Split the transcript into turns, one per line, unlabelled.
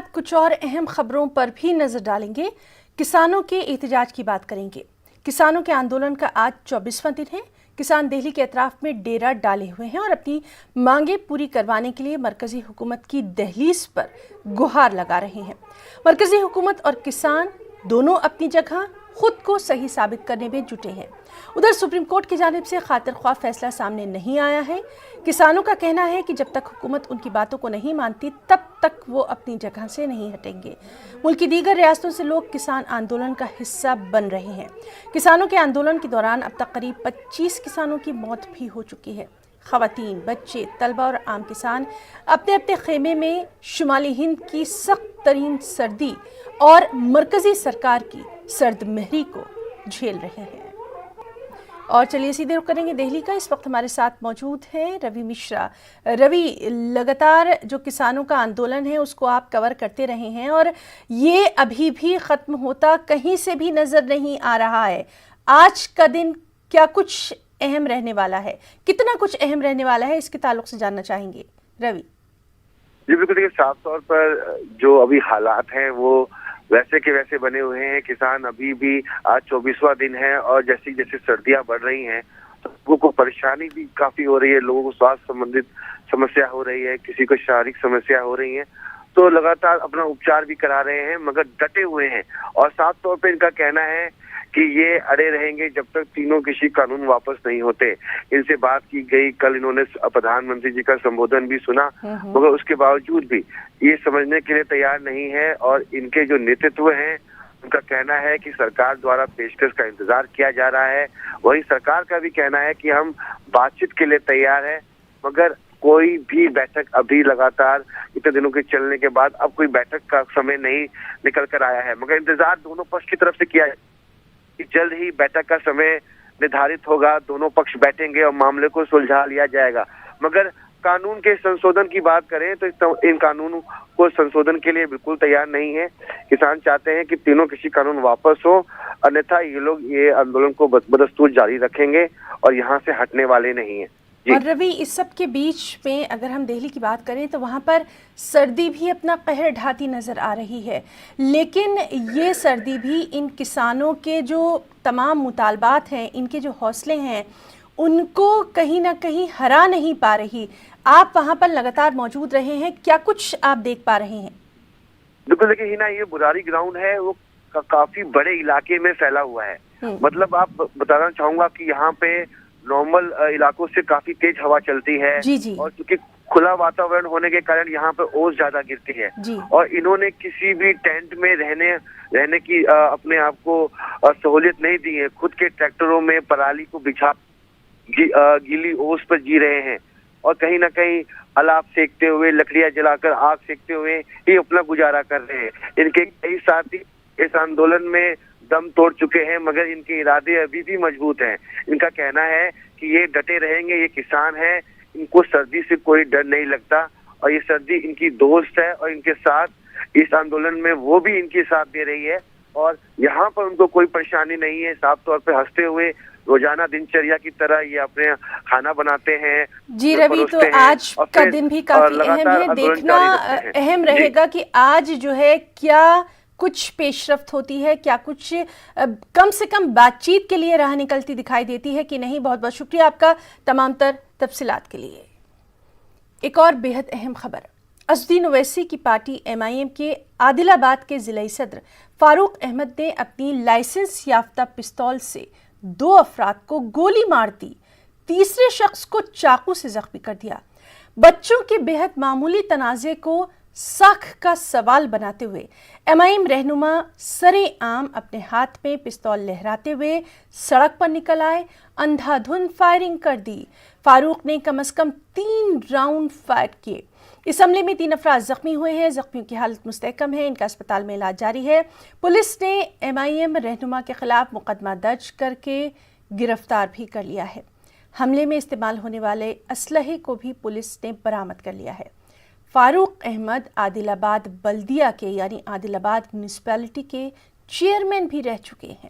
कुछ और अहम खबरों पर भी नजर डालेंगे। किसानों के एहतजाज की बात करेंगे। किसानों के आंदोलन का आज 24वां दिन है। किसान दिल्ली के अतराफ में डेरा डाले हुए हैं और अपनी मांगे पूरी करवाने के लिए मरकजी हुकूमत की दहलीज पर गुहार लगा रहे हैं। मरकजी हुकूमत और किसान दोनों अपनी जगह खुद को सही साबित करने में जुटे हैं। उधर सुप्रीम कोर्ट की जानिब से खातिर ख्वाह फैसला सामने नहीं आया है। किसानों का कहना है कि जब तक हुकूमत उनकी बातों को नहीं मानती तब तक वो अपनी जगह से नहीं हटेंगे। मुल्क की दीगर रियासतों से लोग किसान आंदोलन का हिस्सा बन रहे हैं। किसानों के आंदोलन के दौरान अब तक करीब 25 किसानों की मौत भी हो चुकी है। ख़वातीन, बच्चे, तलबा और आम किसान अपने अपने खेमे में शुमाली हिंद की सख्त तरीन सर्दी और मरकजी सरकार की सर्द महरी को झेल रहे हैं। और चलिए सीधे रुख करेंगे दिल्ली का। इस वक्त हमारे साथ मौजूद हैं रवि मिश्रा। रवि, लगातार जो किसानों का आंदोलन है उसको आप कवर करते रहे हैं और ये अभी भी ख़त्म होता कहीं से भी नज़र नहीं आ रहा है। आज का दिन क्या कुछ अहम रहने वाला है, कितना कुछ अहम रहने वाला है, इसके ताल्लुक से जानना चाहेंगे रवि।
जी बिल्कुल, देखिए साफ तौर पर जो अभी हालात हैं वो वैसे के वैसे बने हुए हैं। किसान अभी भी आज 24वां दिन है और जैसी जैसे सर्दियां बढ़ रही हैं तो लोगों को परेशानी भी काफी हो रही है। लोगों को स्वास्थ्य संबंधित समस्या हो रही है, किसी को शारीरिक समस्या हो रही है, तो लगातार अपना उपचार भी करा रहे हैं मगर डटे हुए हैं। और साफ तौर पर इनका कहना है कि ये अड़े रहेंगे जब तक तीनों कृषि कानून वापस नहीं होते। इनसे बात की गई, कल इन्होंने प्रधानमंत्री जी का संबोधन भी सुना, मगर उसके बावजूद भी ये समझने के लिए तैयार नहीं है। और इनके जो नेतृत्व हैं उनका कहना है कि सरकार द्वारा पेशकश का इंतजार किया जा रहा है। वही सरकार का भी कहना है कि हम बातचीत के लिए तैयार है, मगर कोई भी बैठक अभी लगातार इतने दिनों के चलने के बाद अब कोई बैठक का समय नहीं निकल कर आया है। मगर इंतजार दोनों पक्ष की तरफ से किया कि जल्द ही बैठक का समय निर्धारित होगा, दोनों पक्ष बैठेंगे और मामले को सुलझा लिया जाएगा। मगर कानून के संशोधन की बात करें तो इन कानूनों को संशोधन के लिए बिल्कुल तैयार नहीं है। किसान चाहते हैं कि तीनों कृषि कानून वापस हो, अन्यथा ये लोग ये आंदोलन को बदस्तूर जारी रखेंगे और यहाँ से हटने वाले नहीं है।
और रवि, इस सब के बीच में अगर हम दिल्ली की बात करें तो वहाँ पर सर्दी भी अपना कहर ढाती नज़र आ रही है, लेकिन ये सर्दी भी इन किसानों के जो तमाम मुतालबात हैं, इनके जो हौसले हैं, उनको कहीं ना कहीं हरा नहीं पा रही। आप वहाँ पर लगातार मौजूद रहे हैं, क्या कुछ आप देख पा रहे हैं?
बिल्कुल, देखिए हिना, ये बुरारी ग्राउंड है वो काफी बड़े इलाके में फैला हुआ है। मतलब आप बताना चाहूंगा कि यहाँ पे नॉर्मल इलाकों से काफी तेज हवा चलती है।
जी।
और क्योंकि खुला वातावरण होने के कारण यहाँ पे ओस ज्यादा गिरती है और इन्होंने किसी भी टेंट में रहने की अपने आप को सहूलियत नहीं दी है। खुद के ट्रैक्टरों में पराली को बिछा गीली ओस पर जी रहे हैं और कहीं ना कहीं अलाव सेकते हुए, लकड़ियां जलाकर आग सेकते हुए ही अपना गुजारा कर रहे हैं। इनके कई साथी इस आंदोलन में दम तोड़ चुके हैं मगर इनके इरादे अभी भी मजबूत हैं। इनका कहना है कि ये डटे रहेंगे, ये किसान है, इनको सर्दी से कोई डर नहीं लगता और ये सर्दी इनकी दोस्त है और इनके साथ इस आंदोलन में वो भी इनके साथ दे रही है और यहाँ पर उनको कोई परेशानी नहीं है। साफ तौर पे हंसते हुए रोजाना दिनचर्या की तरह ये अपने खाना बनाते हैं।
जी रवि, तो आज का दिन भी काफी अहम है। देखना अहम रहेगा कि आज जो है क्या कुछ पेशरफ्त होती है, क्या कुछ कम से कम बातचीत के लिए राह निकलती दिखाई देती है कि नहीं। बहुत बहुत शुक्रिया आपका तमाम तर तफसीलात के लिए। एक और बेहद अहम खबर, असदुद्दीन ओवैसी की पार्टी MIM के आदिलाबाद के ज़िलाई सदर फारूक अहमद ने अपनी लाइसेंस याफ्ता पिस्तौल से 2 अफराद को गोली मार दी, तीसरे शख्स को चाकू से जख्मी कर दिया। बच्चों के बेहद मामूली तनाज़े को साख का सवाल बनाते हुए MIM रहनुमा सरेआम अपने हाथ में पिस्तौल लहराते हुए सड़क पर निकल आए, अंधाधुंध फायरिंग कर दी। फारूक ने कम से कम 3 राउंड फायर किए। इस हमले में 3 अफराद जख्मी हुए हैं। जख्मियों की हालत मुस्तहकम है, इनका अस्पताल में इलाज जारी है। पुलिस ने MIM रहनुमा के खिलाफ मुकदमा दर्ज करके गिरफ्तार भी कर लिया है। हमले में इस्तेमाल होने वाले असलहे को भी पुलिस ने बरामद कर लिया है। फारूक अहमद आदिलाबाद बल्दिया के यानी आदिलाबाद म्यूनिसिपैलिटी के चेयरमैन भी रह चुके हैं।